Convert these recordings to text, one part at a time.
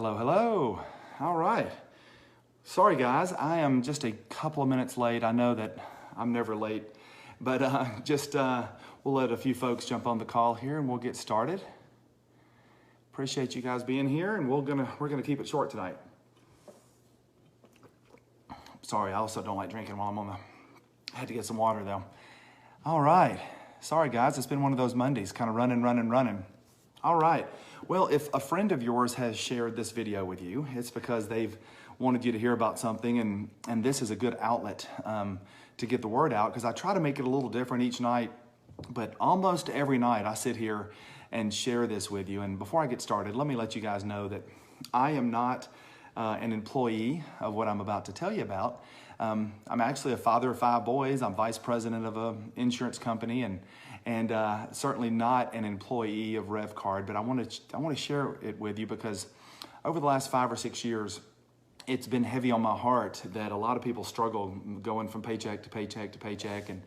Hello, hello. All right. Sorry, guys. I am just a couple of minutes late. I know that I'm never late, but we'll let a few folks jump on the call here and we'll get started. Appreciate you guys being here, and we're gonna keep it short tonight. Sorry, I also don't like drinking while I'm I had to get some water though. All right. Sorry, guys. It's been one of those Mondays, kind of running. All right. Well, if a friend of yours has shared this video with you, it's because they've wanted you to hear about something, and this is a good outlet to get the word out, because I try to make it a little different each night, but almost every night I sit here and share this with you. And before I get started, let me let you guys know that I am not an employee of what I'm about to tell you about. I'm actually a father of 5 boys. I'm vice president of an insurance company, and certainly not an employee of RevCard. But I want to share it with you because over the last 5 or 6 years, it's been heavy on my heart that a lot of people struggle going from paycheck to paycheck to paycheck, and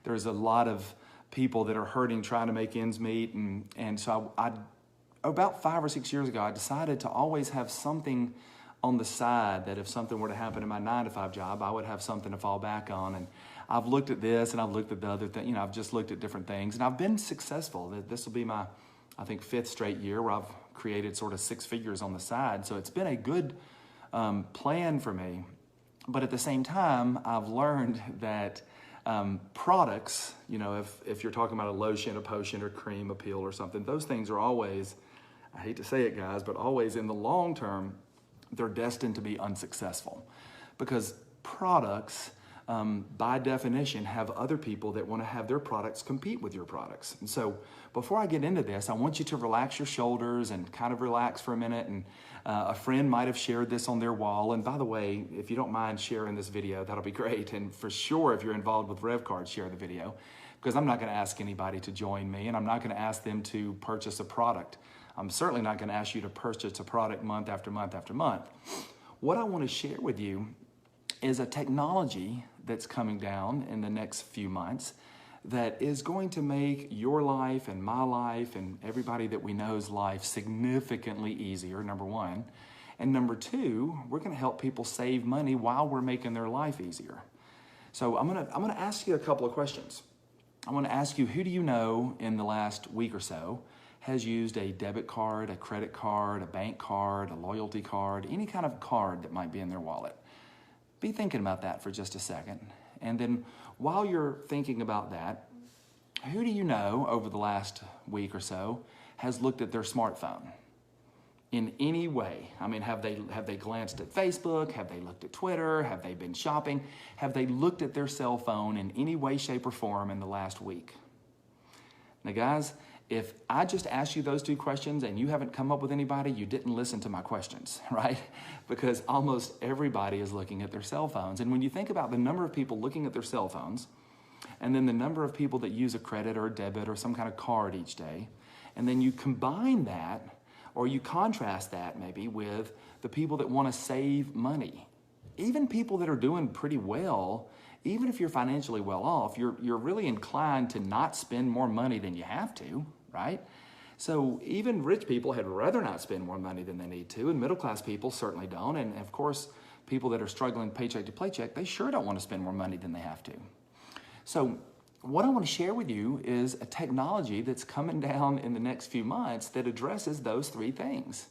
there's a lot of people that are hurting trying to make ends meet. And so I about 5 or 6 years ago, I decided to always have something on the side, that if something were to happen in my 9-to-5 job, I would have something to fall back on. And I've looked at this and I've looked at the other thing. I've just looked at different things, and I've been successful. This will be my, I think, 5th straight year where I've created sort of 6 figures on the side. So it's been a good plan for me. But at the same time, I've learned that products, if you're talking about a lotion, a potion, or cream, a pill, or something, those things are always, I hate to say it, guys, but always in the long term, they're destined to be unsuccessful, because products, by definition, have other people that want to have their products compete with your products. And so before I get into this, I want you to relax your shoulders and kind of relax for a minute. And a friend might have shared this on their wall. And by the way, if you don't mind sharing this video, that'll be great. And for sure, if you're involved with RevCard, share the video, because I'm not going to ask anybody to join me, and I'm not going to ask them to purchase a product. I'm certainly not going to ask you to purchase a product month after month after month. What I want to share with you is a technology that's coming down in the next few months that is going to make your life and my life and everybody that we know's life significantly easier, number one. And number two, we're going to help people save money while we're making their life easier. So I'm going to ask you a couple of questions. I want to ask you, who do you know in the last week or so has used a debit card, a credit card, a bank card, a loyalty card, any kind of card that might be in their wallet? Be thinking about that for just a second. And then while you're thinking about that, who do you know over the last week or so has looked at their smartphone in any way? I mean, have they glanced at Facebook? Have they looked at Twitter? Have they been shopping? Have they looked at their cell phone in any way, shape, or form in the last week? Now, guys, if I just asked you those 2 questions and you haven't come up with anybody, you didn't listen to my questions, right? Because almost everybody is looking at their cell phones. And when you think about the number of people looking at their cell phones, and then the number of people that use a credit or a debit or some kind of card each day, and then you combine that, or you contrast that maybe with the people that want to save money, even people that are doing pretty well, even if you're financially well off, you're really inclined to not spend more money than you have to, right? So even rich people had rather not spend more money than they need to, and middle-class people certainly don't. And of course, people that are struggling paycheck to paycheck, they sure don't want to spend more money than they have to. So what I want to share with you is a technology that's coming down in the next few months that addresses those 3 things.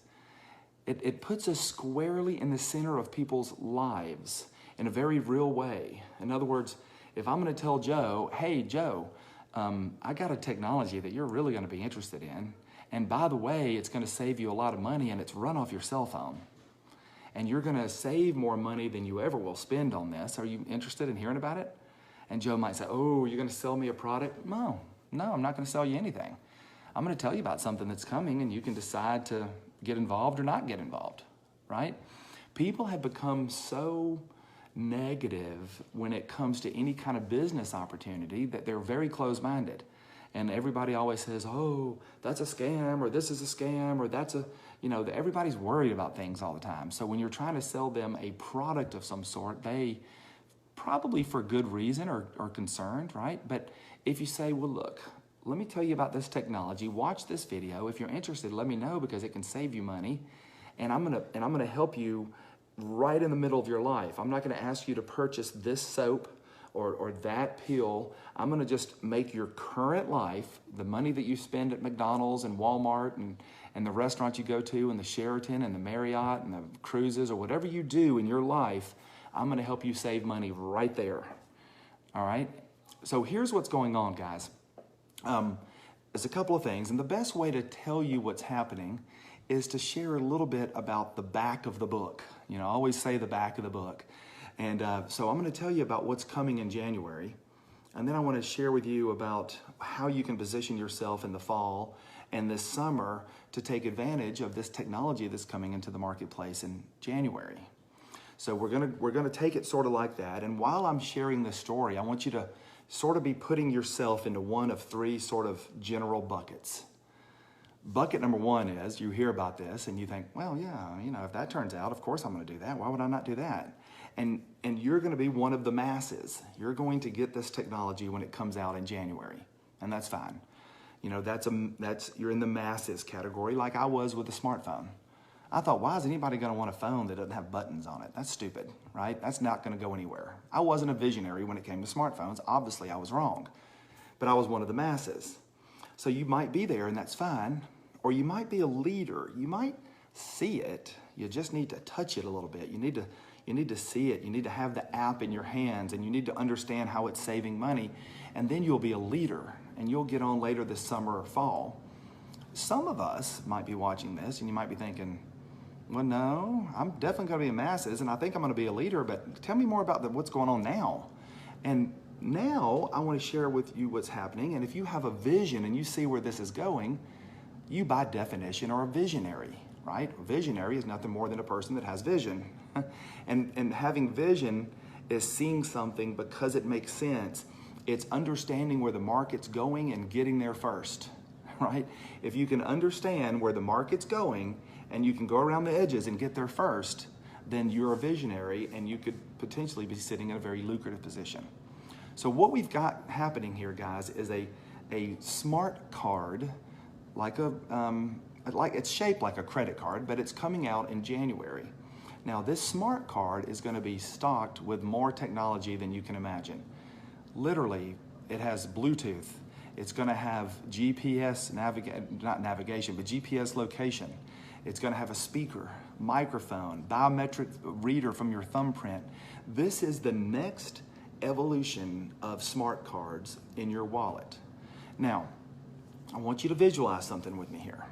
It puts us squarely in the center of people's lives in a very real way. In other words, if I'm going to tell Joe, hey, Joe, I got a technology that you're really going to be interested in, and by the way, it's going to save you a lot of money, and it's run off your cell phone, and you're going to save more money than you ever will spend on this. Are you interested in hearing about it? And Joe might say, oh, you're going to sell me a product? No, I'm not going to sell you anything. I'm going to tell you about something that's coming, and you can decide to get involved or not get involved, right? People have become so negative when it comes to any kind of business opportunity that they're very closed-minded. And everybody always says, oh, that's a scam, or this is a scam, or that's a, everybody's worried about things all the time. So when you're trying to sell them a product of some sort, they probably for good reason are concerned, right? But if you say, well, look, let me tell you about this technology, watch this video. If you're interested, let me know because it can save you money. and I'm gonna help you right in the middle of your life. I'm not gonna ask you to purchase this soap or that pill. I'm gonna just make your current life, the money that you spend at McDonald's and Walmart and the restaurant you go to and the Sheraton and the Marriott and the cruises or whatever you do in your life, I'm gonna help you save money right there, all right? So here's what's going on, guys. There's a couple of things, and the best way to tell you what's happening is to share a little bit about the back of the book. You know, I always say the back of the book. And so I'm going to tell you about what's coming in January, and then I want to share with you about how you can position yourself in the fall and this summer to take advantage of this technology that's coming into the marketplace in January. So we're gonna take it sort of like that. And while I'm sharing this story, I want you to sort of be putting yourself into one of three sort of general buckets. Bucket number one is you hear about this and you think, well, yeah, you know, if that turns out, of course I'm going to do that. Why would I not do that? And you're going to be one of the masses. You're going to get this technology when it comes out in January, and that's fine. You know, that's you're in the masses category, like I was with the smartphone. I thought, why is anybody going to want a phone that doesn't have buttons on it? That's stupid, right? That's not going to go anywhere. I wasn't a visionary when it came to smartphones. Obviously, I was wrong, but I was one of the masses. So you might be there, and that's fine, or you might be a leader. You might see it. You just need to touch it a little bit. You need to see it. You need to have the app in your hands, and you need to understand how it's saving money, and then you'll be a leader, and you'll get on later this summer or fall. Some of us might be watching this, and you might be thinking, well, no, I'm definitely going to be in masses, and I think I'm going to be a leader, but tell me more about what's going on now. And now I want to share with you what's happening, and if you have a vision and you see where this is going, you by definition are a visionary, right? A visionary is nothing more than a person that has vision. and having vision is seeing something because it makes sense. It's understanding where the market's going and getting there first, right? If you can understand where the market's going and you can go around the edges and get there first, then you're a visionary and you could potentially be sitting in a very lucrative position. So what we've got happening here, guys, is a smart card, like it's shaped like a credit card, but it's coming out in January. Now, this smart card is going to be stocked with more technology than you can imagine. Literally, it has Bluetooth. It's going to have GPS not navigation, but GPS location. It's going to have a speaker, microphone, biometric reader from your thumbprint. This is the next evolution of smart cards in your wallet. Now, I want you to visualize something with me here.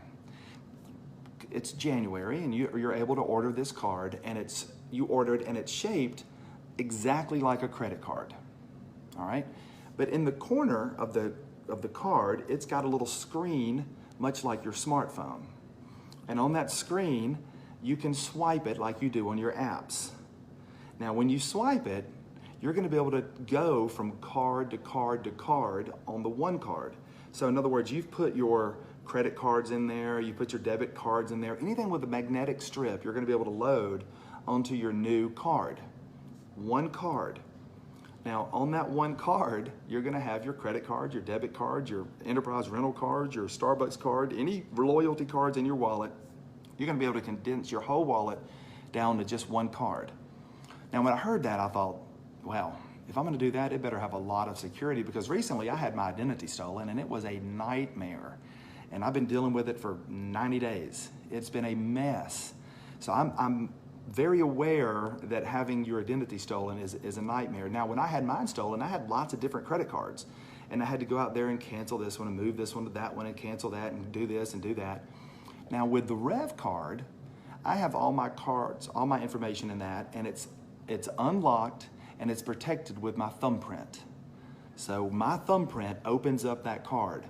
It's January, and you're able to order this card, and you order it, and it's shaped exactly like a credit card. All right, but in the corner of the card, it's got a little screen, much like your smartphone. And on that screen, you can swipe it like you do on your apps. Now, when you swipe it, you're going to be able to go from card to card to card on the one card. So in other words, you've put your credit cards in there, you put your debit cards in there, anything with a magnetic strip, you're going to be able to load onto your new card. One card. Now, on that one card, you're going to have your credit card, your debit card, your enterprise rental card, your Starbucks card, any loyalty cards in your wallet. You're going to be able to condense your whole wallet down to just one card. Now, when I heard that, I thought, well, if I'm going to do that, it better have a lot of security, because recently I had my identity stolen, and it was a nightmare. And I've been dealing with it for 90 days. It's been a mess. So I'm very aware that having your identity stolen is a nightmare. Now, when I had mine stolen, I had lots of different credit cards, and I had to go out there and cancel this one and move this one to that one and cancel that and do this and do that. Now, with the Rev card, I have all my cards, all my information in that, and it's unlocked and it's protected with my thumbprint. So my thumbprint opens up that card.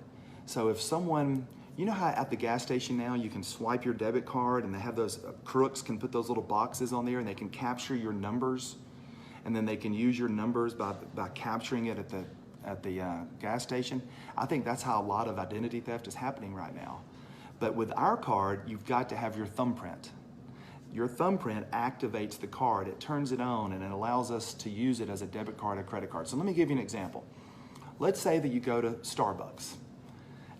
So if someone, you know how at the gas station now you can swipe your debit card, and they have those crooks can put those little boxes on there, and they can capture your numbers, and then they can use your numbers by capturing it at the gas station. I think that's how a lot of identity theft is happening right now. But with our card, you've got to have your thumbprint. Your thumbprint activates the card, it turns it on, and it allows us to use it as a debit card or credit card. So let me give you an example. Let's say that you go to Starbucks,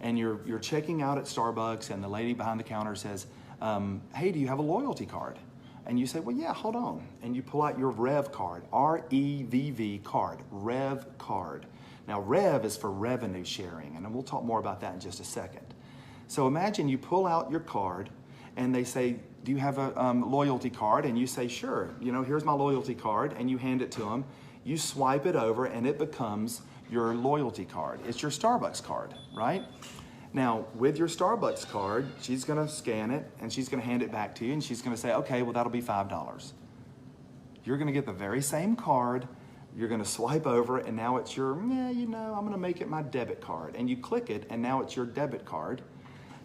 and you're checking out at Starbucks, and the lady behind the counter says, hey, do you have a loyalty card? And you say, well, yeah, hold on. And you pull out your REV card, R-E-V-V card, REV card. Now, REV is for revenue sharing, and we'll talk more about that in just a second. So imagine you pull out your card, and they say, do you have a loyalty card? And you say, sure, here's my loyalty card, and you hand it to them. You swipe it over, and it becomes your loyalty card. It's your Starbucks card, right? Now, with your Starbucks card, she's gonna scan it, and she's gonna hand it back to you, and she's gonna say, okay, well, that'll be $5. You're gonna get the very same card, you're gonna swipe over it, and now it's your, I'm gonna make it my debit card. And you click it, and now it's your debit card,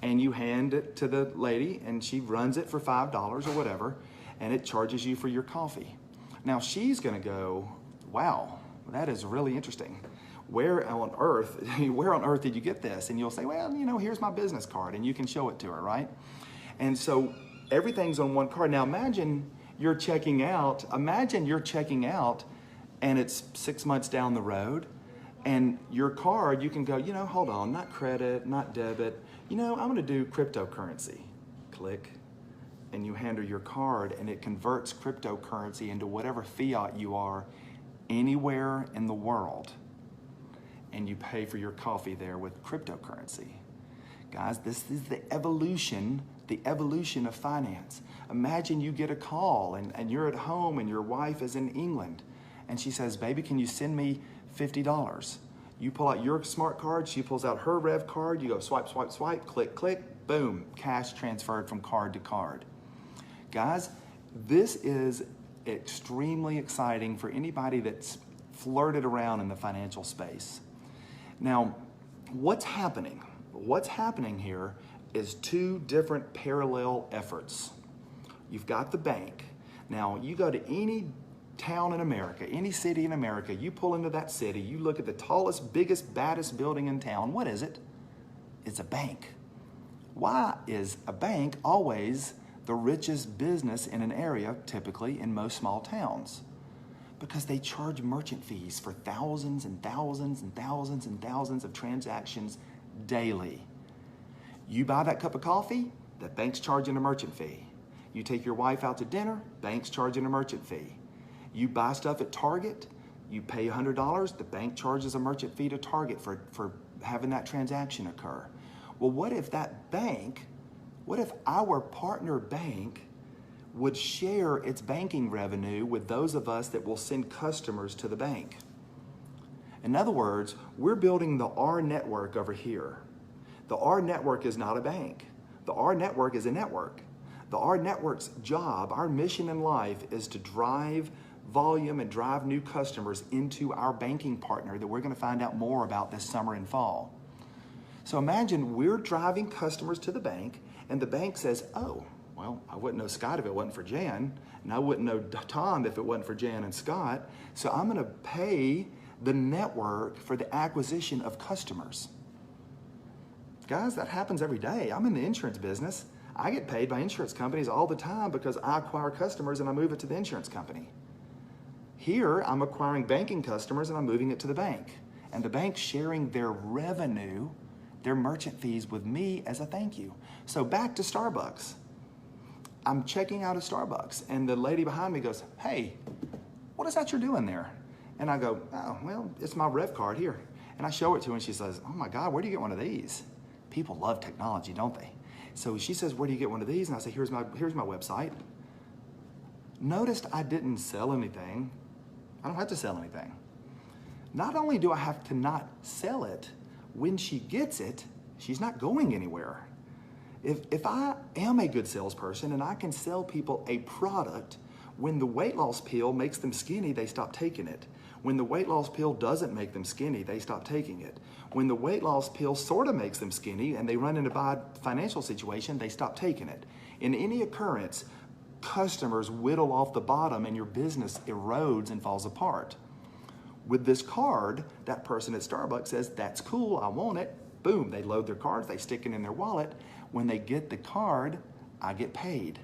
and you hand it to the lady, and she runs it for $5 or whatever, and it charges you for your coffee. Now, she's gonna go, wow, that is really interesting. Where on earth did you get this? And you'll say, well, here's my business card, and you can show it to her, right? And so everything's on one card. Now imagine you're checking out, and it's 6 months down the road, and your card, you can go, hold on, not credit, not debit, I'm gonna do cryptocurrency. Click, and you hand her your card, and it converts cryptocurrency into whatever fiat you are anywhere in the world. And you pay for your coffee there with cryptocurrency. Guys, this is the evolution of finance. Imagine you get a call and you're at home and your wife is in England and she says, baby, can you send me $50? You pull out your smart card, she pulls out her REV card, you go swipe, swipe, swipe, click, click, boom, cash transferred from card to card. Guys, this is extremely exciting for anybody that's flirted around in the financial space. Now, what's happening? What's happening here is two different parallel efforts. You've got the bank. Now, you go to any town in America, any city in America, you pull into that city, you look at the tallest, biggest, baddest building in town. What is it? It's a bank. Why is a bank always the richest business in an area, typically in most small towns? Because they charge merchant fees for thousands and thousands and thousands and thousands of transactions daily. You buy that cup of coffee, the bank's charging a merchant fee. You take your wife out to dinner, bank's charging a merchant fee. You buy stuff at Target, you pay $100, the bank charges a merchant fee to Target for having that transaction occur. Well, what if our partner bank would share its banking revenue with those of us that will send customers to the bank? In other words, we're building the rNetwork over here. The rNetwork is not a bank. The rNetwork is a network. The rNetwork's job, our mission in life, is to drive volume and drive new customers into our banking partner that we're going to find out more about this summer and fall. So imagine we're driving customers to the bank, and the bank says, oh, well, I wouldn't know Scott if it wasn't for Jan, and I wouldn't know Tom if it wasn't for Jan and Scott, so I'm gonna pay the network for the acquisition of customers. Guys, that happens every day. I'm in the insurance business. I get paid by insurance companies all the time because I acquire customers and I move it to the insurance company. Here, I'm acquiring banking customers and I'm moving it to the bank. And the bank's sharing their revenue, their merchant fees with me as a thank you. So back to Starbucks. I'm checking out of Starbucks and the lady behind me goes, hey, what is that you're doing there? And I go, oh, well, it's my REV card here. And I show it to her and she says, oh my God, where do you get one of these? People love technology, don't they? So she says, where do you get one of these? And I say, here's my website. Noticed I didn't sell anything. I don't have to sell anything. Not only do I have to not sell it, when she gets it, she's not going anywhere. If I am a good salesperson and I can sell people a product, when the weight loss pill makes them skinny, they stop taking it. When the weight loss pill doesn't make them skinny, they stop taking it. When the weight loss pill sort of makes them skinny and they run into a bad financial situation, they stop taking it. In any occurrence, customers whittle off the bottom and your business erodes and falls apart. With this card, that person at Starbucks says, that's cool, I want it. Boom, they load their card, they stick it in their wallet. When they get the card, I get paid.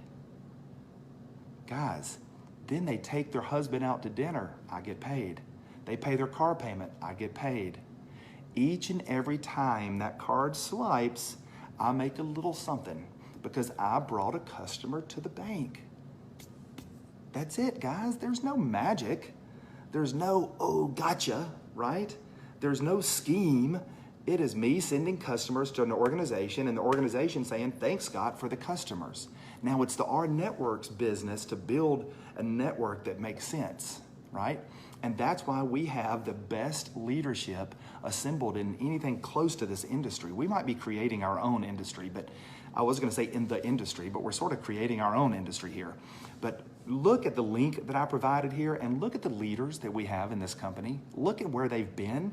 Guys, then they take their husband out to dinner, I get paid. They pay their car payment, I get paid. Each and every time that card swipes, I make a little something. because I brought a customer to the bank. That's it, guys. There's no magic. There's no, oh, gotcha, right? There's no scheme. It is me sending customers to an organization and the organization saying, thanks, Scott, for the customers. Now, it's the rNetwork's business to build a network that makes sense, right? And that's why we have the best leadership assembled in anything close to this industry. We might be creating our own industry, but I was going to say in the industry, but we're sort of creating our own industry here. But look at the link that I provided here and look at the leaders that we have in this company. Look at where they've been.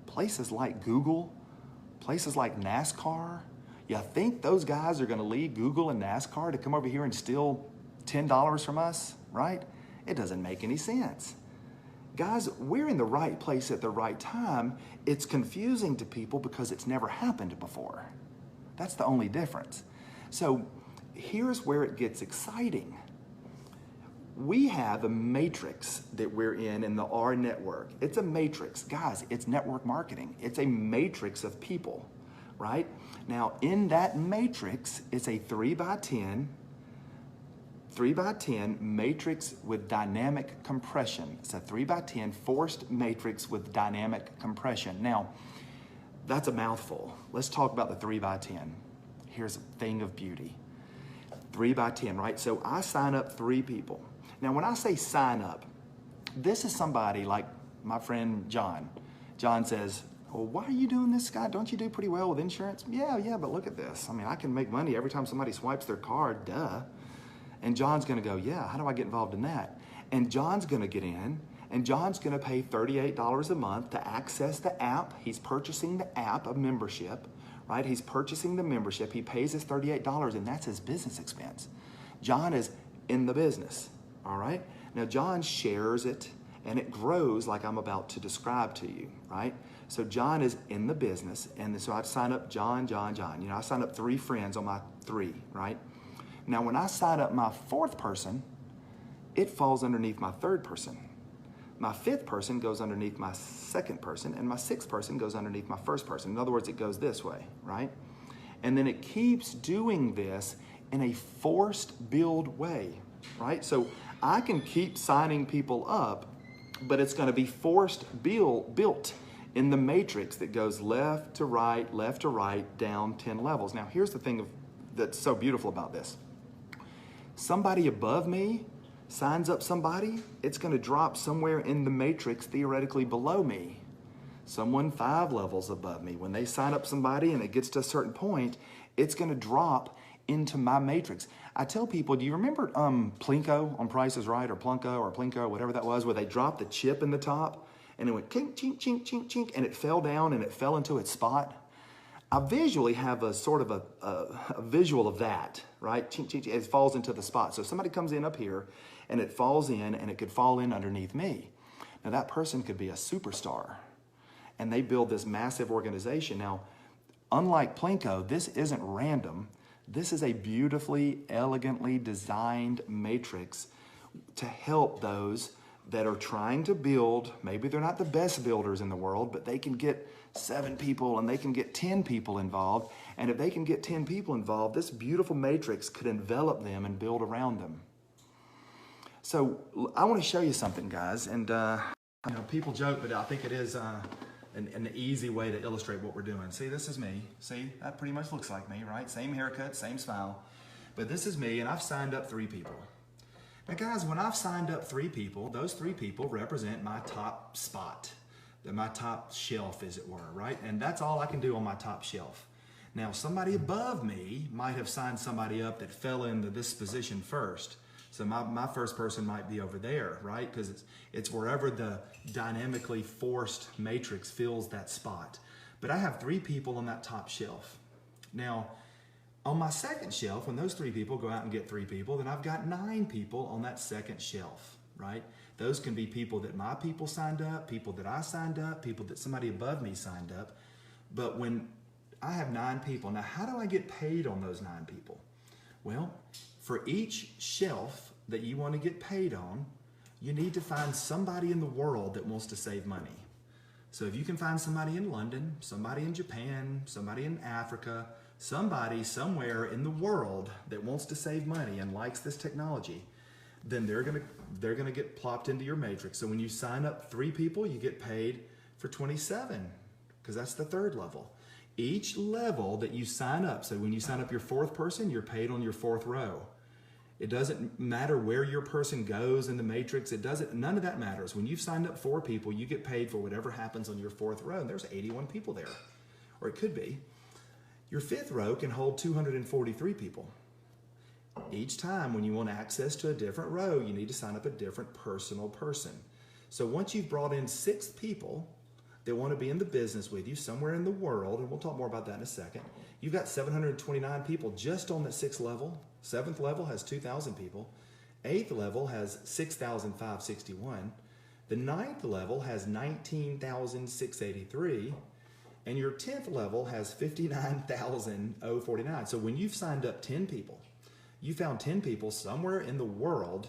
Places like Google, places like NASCAR. You think those guys are going to leave Google and NASCAR to come over here and steal $10 from us, right? It doesn't make any sense. Guys, we're in the right place at the right time. It's confusing to people because it's never happened before. That's the only difference. So here's where it gets exciting. We have a matrix that we're in the rNetwork. It's a matrix. Guys, it's network marketing. It's a matrix of people, right? Now, in that matrix, it's a 3x10 matrix with dynamic compression. It's a 3x10 forced matrix with dynamic compression. Now, that's a mouthful. Let's talk about the 3x10. Here's a thing of beauty. 3x10, right? So I sign up 3 people. Now, when I say sign up, this is somebody like my friend John. John says, well, why are you doing this, Scott? Don't you do pretty well with insurance? Yeah, but look at this. I mean, I can make money every time somebody swipes their card, duh. And John's gonna go, yeah, how do I get involved in that? And John's gonna get in, and John's gonna pay $38 a month to access the app. He's purchasing the app, a membership, right? He's purchasing the membership. He pays his $38, and that's his business expense. John is in the business. All right? Now, John shares it, and it grows like I'm about to describe to you, right? So John is in the business, and so I sign up John. You know, I sign up 3 friends on my 3, right? Now, when I sign up my 4th person, it falls underneath my 3rd person. My 5th person goes underneath my 2nd person, and my 6th person goes underneath my 1st person. In other words, it goes this way, right? And then it keeps doing this in a forced build way, right? So I can keep signing people up, but it's going to be forced built in the matrix that goes left to right, down 10 levels. Now, here's the thing that's so beautiful about this. Somebody above me signs up somebody, it's going to drop somewhere in the matrix theoretically below me. Someone 5 levels above me, when they sign up somebody and it gets to a certain point, it's going to drop into my matrix. I tell people, do you remember Plinko on Price is Right, or Plinko, whatever that was, where they dropped the chip in the top and it went chink, chink, chink, chink, chink, and it fell down and it fell into its spot? I visually have a sort of a visual of that, right? Chink, chink, chink, it falls into the spot. So somebody comes in up here and it falls in, and it could fall in underneath me. Now that person could be a superstar, and they build this massive organization. Now, unlike Plinko, this isn't random. This is a beautifully, elegantly designed matrix to help those that are trying to build. Maybe they're not the best builders in the world, but they can get 7 people and they can get 10 people involved. And if they can get 10 people involved, this beautiful matrix could envelop them and build around them. So I want to show you something, guys. And you know, people joke, but I think it is an easy way to illustrate what we're doing. See, this is me. See, that pretty much looks like me, right? Same haircut, same smile. But this is me, and I've signed up 3 people. Now, guys, when I've signed up 3 people, those 3 people represent my top spot, my top shelf, as it were, right? And that's all I can do on my top shelf. Now, somebody above me might have signed somebody up that fell into this position first. So my first person might be over there, right? Because it's wherever the dynamically forced matrix fills that spot. But I have 3 people on that top shelf. Now, on my second shelf, when those 3 people go out and get 3 people, then I've got 9 people on that second shelf, right? Those can be people that my people signed up, people that I signed up, people that somebody above me signed up. But when I have 9 people, now how do I get paid on those 9 people? Well, for each shelf that you want to get paid on, you need to find somebody in the world that wants to save money. So if you can find somebody in London, somebody in Japan, somebody in Africa, somebody somewhere in the world that wants to save money and likes this technology, then they're gonna get plopped into your matrix. So when you sign up 3 people, you get paid for 27, because that's the 3rd level. Each level that you sign up, so when you sign up your 4th person, you're paid on your 4th row. It doesn't matter where your person goes in the matrix. None of that matters. When you've signed up 4 people, you get paid for whatever happens on your 4th row, and there's 81 people there, or it could be. Your 5th row can hold 243 people. Each time when you want access to a different row, you need to sign up a different personal person. So once you've brought in 6 people that want to be in the business with you somewhere in the world, and we'll talk more about that in a second, you've got 729 people just on that 6th level. 7th level has 2,000 people. 8th level has 6,561. The 9th level has 19,683. And your 10th level has 59,049. So when you've signed up 10 people, you found 10 people somewhere in the world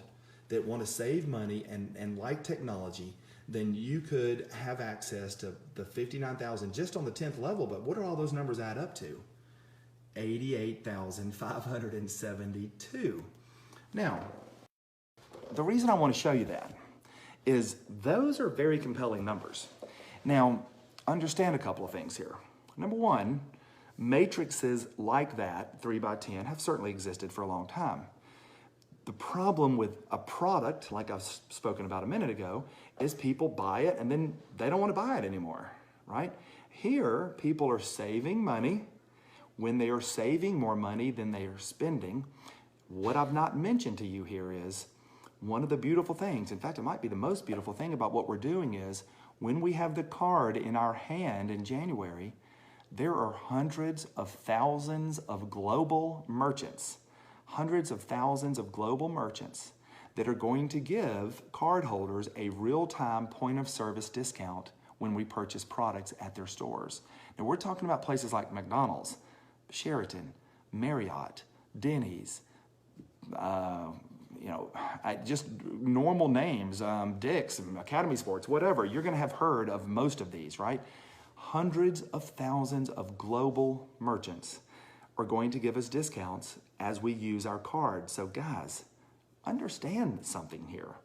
that want to save money and like technology, then you could have access to the 59,000 just on the 10th level. But what do all those numbers add up to? 88,572. Now, the reason I want to show you that is those are very compelling numbers. Now, understand a couple of things here. Number one, matrices like that, 3 by 10, have certainly existed for a long time. The problem with a product, like I've spoken about a minute ago, is people buy it and then they don't want to buy it anymore, right? Here, people are saving money. When they are saving more money than they are spending, what I've not mentioned to you here is one of the beautiful things, in fact, it might be the most beautiful thing about what we're doing is when we have the card in our hand in January, there are hundreds of thousands of global merchants, hundreds of thousands of global merchants that are going to give cardholders a real-time point of service discount when we purchase products at their stores. Now we're talking about places like McDonald's, Sheraton, Marriott, Denny's, just normal names, Dick's, Academy Sports, whatever. You're going to have heard of most of these, right? Hundreds of thousands of global merchants are going to give us discounts as we use our card. So guys, understand something here.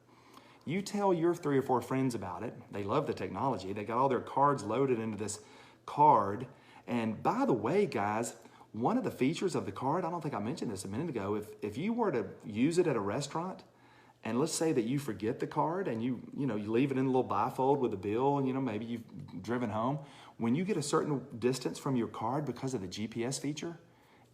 You tell your 3 or 4 friends about it. They love the technology. They got all their cards loaded into this card. And by the way, guys, one of the features of the card, I don't think I mentioned this a minute ago, if you were to use it at a restaurant, and let's say that you forget the card and you leave it in a little bifold with a bill, and maybe you've driven home, when you get a certain distance from your card because of the GPS feature,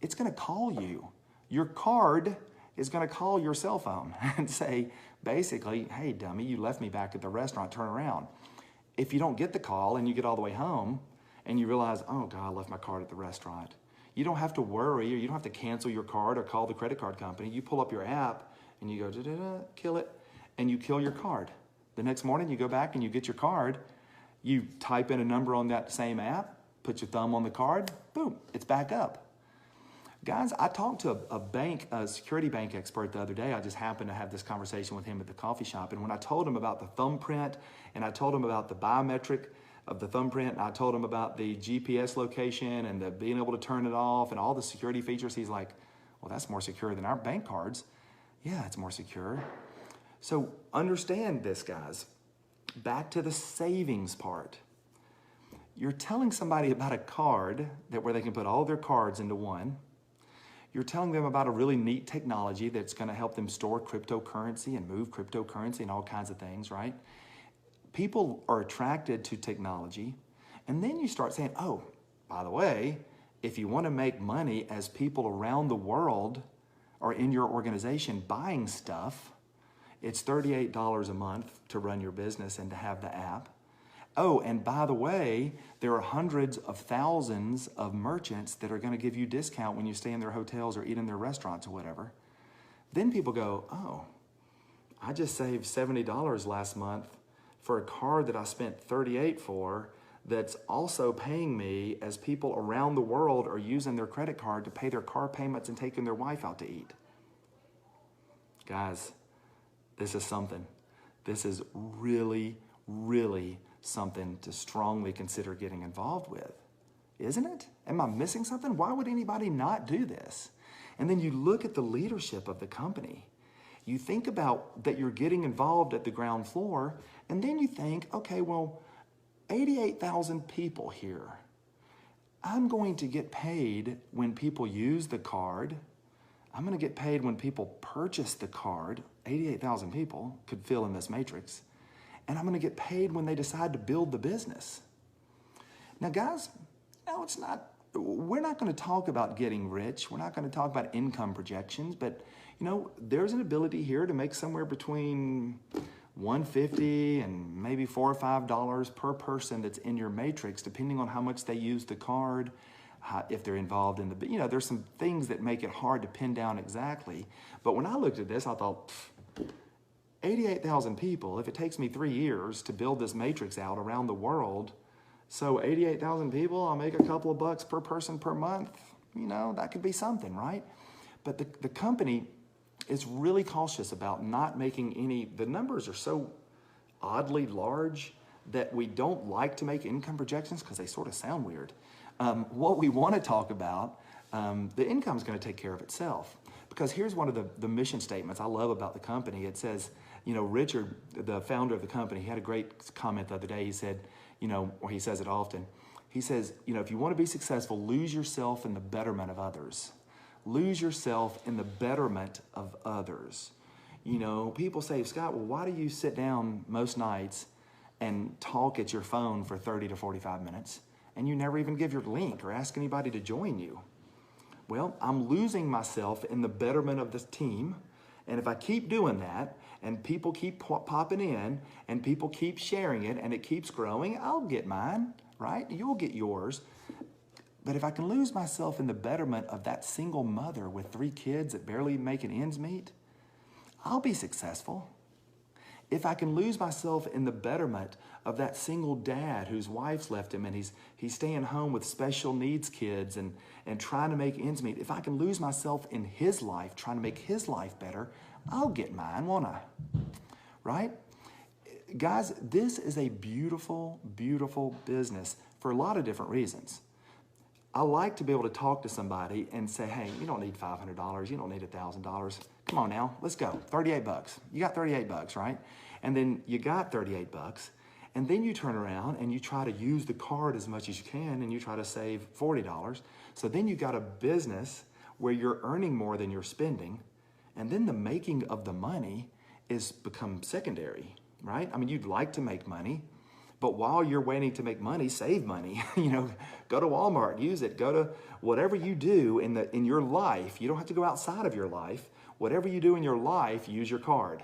it's going to call you. Your card is going to call your cell phone and say, basically, hey, dummy, you left me back at the restaurant, turn around. If you don't get the call and you get all the way home and you realize, oh, God, I left my card at the restaurant, you don't have to worry, or you don't have to cancel your card or call the credit card company. You pull up your app and you go, kill it, and you kill your card. The next morning you go back and you get your card, you type in a number on that same app, put your thumb on the card, boom, it's back up. Guys, I talked to a security bank expert the other day. I just happened to have this conversation with him at the coffee shop, and when I told him about the thumbprint and I told him about the biometric of the thumbprint, and I told him about the GPS location and the being able to turn it off and all the security features, he's like, well, that's more secure than our bank cards. Yeah, it's more secure. So understand this, guys. Back to the savings part. You're telling somebody about a card where they can put all their cards into one. You're telling them about a really neat technology that's going to help them store cryptocurrency and move cryptocurrency and all kinds of things, right? People are attracted to technology, and then you start saying, oh, by the way, if you want to make money as people around the world are in your organization buying stuff, it's $38 a month to run your business and to have the app. Oh, and by the way, there are hundreds of thousands of merchants that are going to give you discount when you stay in their hotels or eat in their restaurants or whatever. Then people go, oh, I just saved $70 last month for a card that I spent $38 for that's also paying me as people around the world are using their credit card to pay their car payments and taking their wife out to eat. Guys, this is something. This is really, really something to strongly consider getting involved with. isn't it? Am I missing something? Why would anybody not do this? And then you look at the leadership of the company. You think about that you're getting involved at the ground floor, and then you think, okay, well, 88,000 people here. I'm going to get paid when people use the card. I'm going to get paid when people purchase the card. 88,000 people could fill in this matrix. And I'm going to get paid when they decide to build the business. Now, guys, no, we're not going to talk about getting rich. We're not going to talk about income projections, but there's an ability here to make somewhere between $150 and maybe $4 or $5 per person that's in your matrix, depending on how much they use the card, if they're involved in there's some things that make it hard to pin down exactly. But when I looked at this, I thought, 88,000 people, if it takes me 3 years to build this matrix out around the world, so 88,000 people, I'll make a couple of bucks per person per month. That could be something, right? But the company is really cautious about not making the numbers are so oddly large that we don't like to make income projections because they sort of sound weird. What we want to talk about, the income is going to take care of itself. Because here's one of the mission statements I love about the company. It says, Richard, the founder of the company, he had a great comment the other day. He said, or he says it often. He says, if you want to be successful, lose yourself in the betterment of others. Lose yourself in the betterment of others. People say, Scott, well, why do you sit down most nights and talk at your phone for 30 to 45 minutes and you never even give your link or ask anybody to join you? Well, I'm losing myself in the betterment of this team. And if I keep doing that and people keep popping in and people keep sharing it and it keeps growing, I'll get mine, right? You'll get yours. But if I can lose myself in the betterment of that single mother with 3 kids that barely making ends meet, I'll be successful. If I can lose myself in the betterment of that single dad whose wife's left him and he's staying home with special needs kids and trying to make ends meet, if I can lose myself in his life, trying to make his life better, I'll get mine, won't I? Right? Guys, this is a beautiful, beautiful business for a lot of different reasons. I like to be able to talk to somebody and say, hey, you don't need $500. You don't need $1,000. Come on now, let's go. 38 bucks. You got 38 bucks, right? And then you got 38 bucks. And then you turn around and you try to use the card as much as you can and you try to save $40. So then you got a business where you're earning more than you're spending. And then the making of the money is become secondary, right? I mean, you'd like to make money, but while you're waiting to make money, save money. Go to Walmart, use it. Go to whatever you do in your life. You don't have to go outside of your life. Whatever you do in your life, use your card.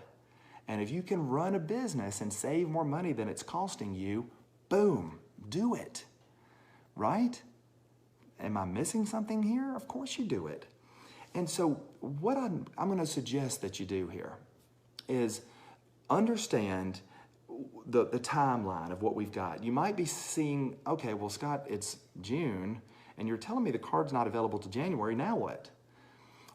And if you can run a business and save more money than it's costing you, boom, do it, right? Am I missing something here? Of course you do it. And so what I'm going to suggest that you do here is understand the timeline of what we've got. You might be seeing, okay, well, Scott, it's June, and you're telling me the card's not available till January. Now what?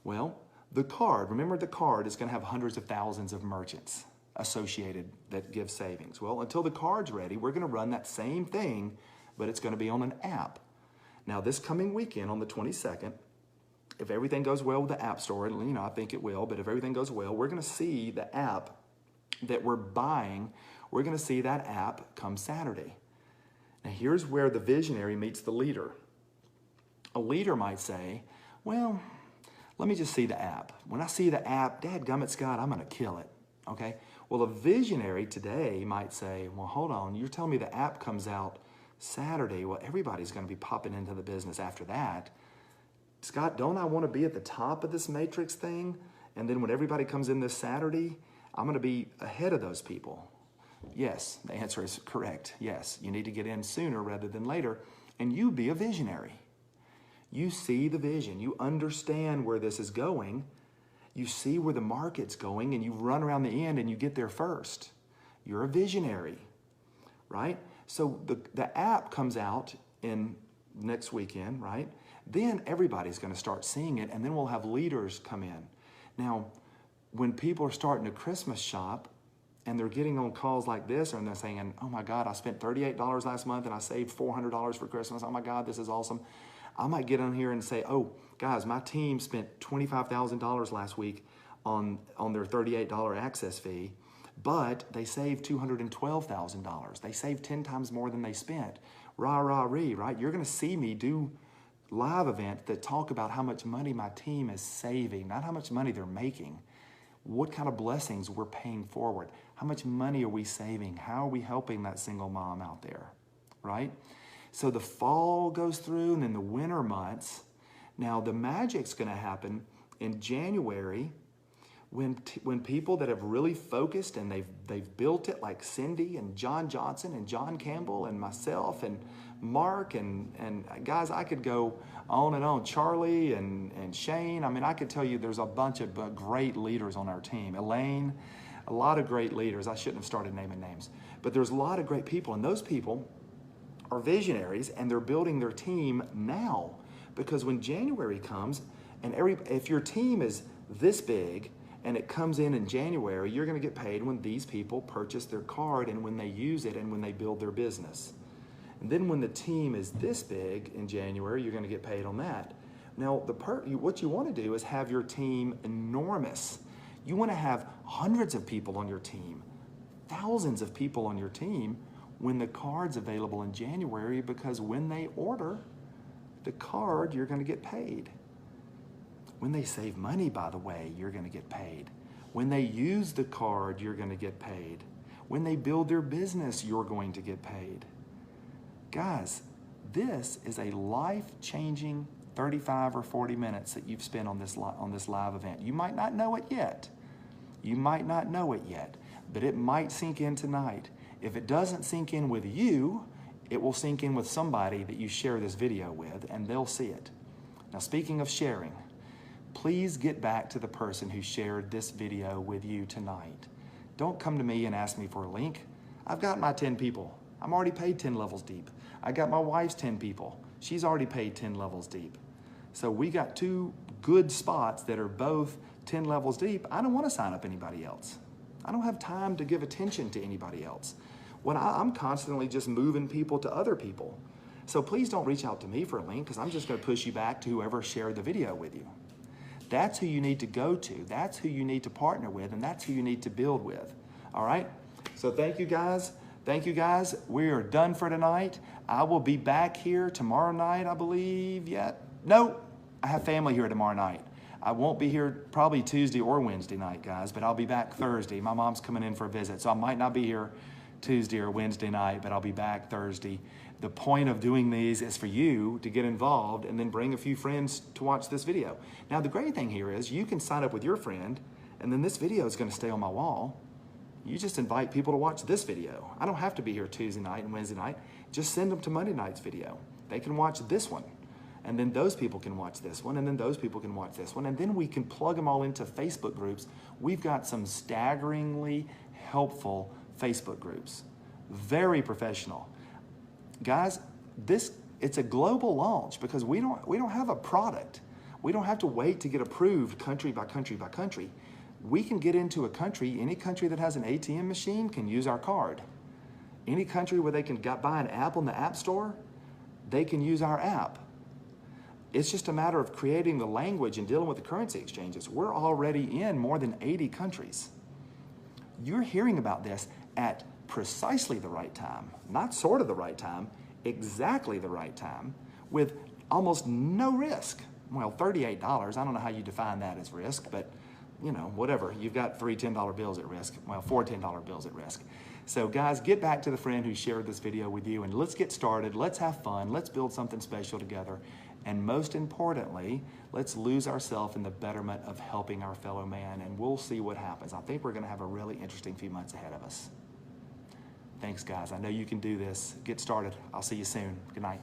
Well, remember the card is going to have hundreds of thousands of merchants associated that give savings. Well, until the card's ready, we're going to run that same thing, but it's going to be on an app. Now, this coming weekend on the 22nd, if everything goes well with the App Store, I think it will, but if everything goes well, we're going to see the app that we're buying. We're going to see that app come Saturday. Now, here's where the visionary meets the leader. A leader might say, well, let me just see the app. When I see the app, dadgummit, Scott, I'm going to kill it, okay? Well, a visionary today might say, well, hold on, you're telling me the app comes out Saturday. Well, everybody's going to be popping into the business after that. Scott, don't I want to be at the top of this matrix thing? And then when everybody comes in this Saturday, I'm going to be ahead of those people. Yes, the answer is correct. Yes, you need to get in sooner rather than later, and you be a visionary. You see the vision. You understand where this is going. You see where the market's going, and you run around the end and you get there first. You're a visionary, right? So the app comes out in next weekend, right? Then everybody's going to start seeing it, and then we'll have leaders come in. Now, when people are starting to Christmas shop, and they're getting on calls like this, and they're saying, oh my God, I spent $38 last month and I saved $400 for Christmas. Oh my God, this is awesome. I might get on here and say, oh, guys, my team spent $25,000 last week on their $38 access fee, but they saved $212,000. They saved 10 times more than they spent. Rah, rah, ree, right? You're going to see me do live events that talk about how much money my team is saving, not how much money they're making. What kind of blessings we're paying forward. How much money are we saving? How are we helping that single mom out there, right? So the fall goes through, and then the winter months. Now the magic's going to happen in January when people that have really focused and they've built it, like Cindy and John Johnson and John Campbell and myself and Mark and guys, I could go on and on. Charlie and Shane. I mean, I could tell you there's a bunch of great leaders on our team. Elaine, a lot of great leaders. I shouldn't have started naming names, but there's a lot of great people, and those people are visionaries, and they're building their team now, because when January comes, and if your team is this big and it comes in January, you're going to get paid when these people purchase their card and when they use it and when they build their business. And then when the team is this big in January, you're going to get paid on that. Now, what you want to do is have your team enormous. You want to have hundreds of people on your team, thousands of people on your team when the card's available in January, because when they order the card, you're going to get paid. When they save money, by the way, you're going to get paid. When they use the card, you're going to get paid. When they build their business, you're going to get paid. Guys, this is a life-changing 35 or 40 minutes that you've spent on this live event. You might not know it yet. You might not know it yet, but it might sink in tonight. If it doesn't sink in with you, it will sink in with somebody that you share this video with, and they'll see it. Now, speaking of sharing, please get back to the person who shared this video with you tonight. Don't come to me and ask me for a link. I've got my 10 people. I'm already paid 10 levels deep. I got my wife's 10 people. She's already paid 10 levels deep. So we got 2 good spots that are both 10 levels deep. I don't want to sign up anybody else. I don't have time to give attention to anybody else. When I'm constantly just moving people to other people. So please don't reach out to me for a link, because I'm just going to push you back to whoever shared the video with you. That's who you need to go to. That's who you need to partner with, and that's who you need to build with. All right? So thank you, guys. Thank you, guys. We are done for tonight. I will be back here tomorrow night, I believe. No, I have family here tomorrow night. I won't be here probably Tuesday or Wednesday night, guys, but I'll be back Thursday. My mom's coming in for a visit, so I might not be here Tuesday or Wednesday night, but I'll be back Thursday. The point of doing these is for you to get involved and then bring a few friends to watch this video. Now, the great thing here is you can sign up with your friend, and then this video is going to stay on my wall. You just invite people to watch this video. I don't have to be here Tuesday night and Wednesday night. Just send them to Monday night's video. They can watch this one, and then those people can watch this one, and then those people can watch this one, and then we can plug them all into Facebook groups. We've got some staggeringly helpful Facebook groups. Very professional. Guys, it's a global launch, because we don't have a product. We don't have to wait to get approved country by country by country. We can get into a country, any country that has an ATM machine can use our card. Any country where they can buy an app on the App Store, they can use our app. It's just a matter of creating the language and dealing with the currency exchanges. We're already in more than 80 countries. You're hearing about this at precisely the right time, not sort of the right time, exactly the right time, with almost no risk. Well, $38, I don't know how you define that as risk, but you know, whatever. You've got 3 $10 bills at risk. Well, 4 $10 bills at risk. So guys, get back to the friend who shared this video with you, and let's get started. Let's have fun. Let's build something special together. And most importantly, let's lose ourselves in the betterment of helping our fellow man, and we'll see what happens. I think we're going to have a really interesting few months ahead of us. Thanks, guys. I know you can do this. Get started. I'll see you soon. Good night.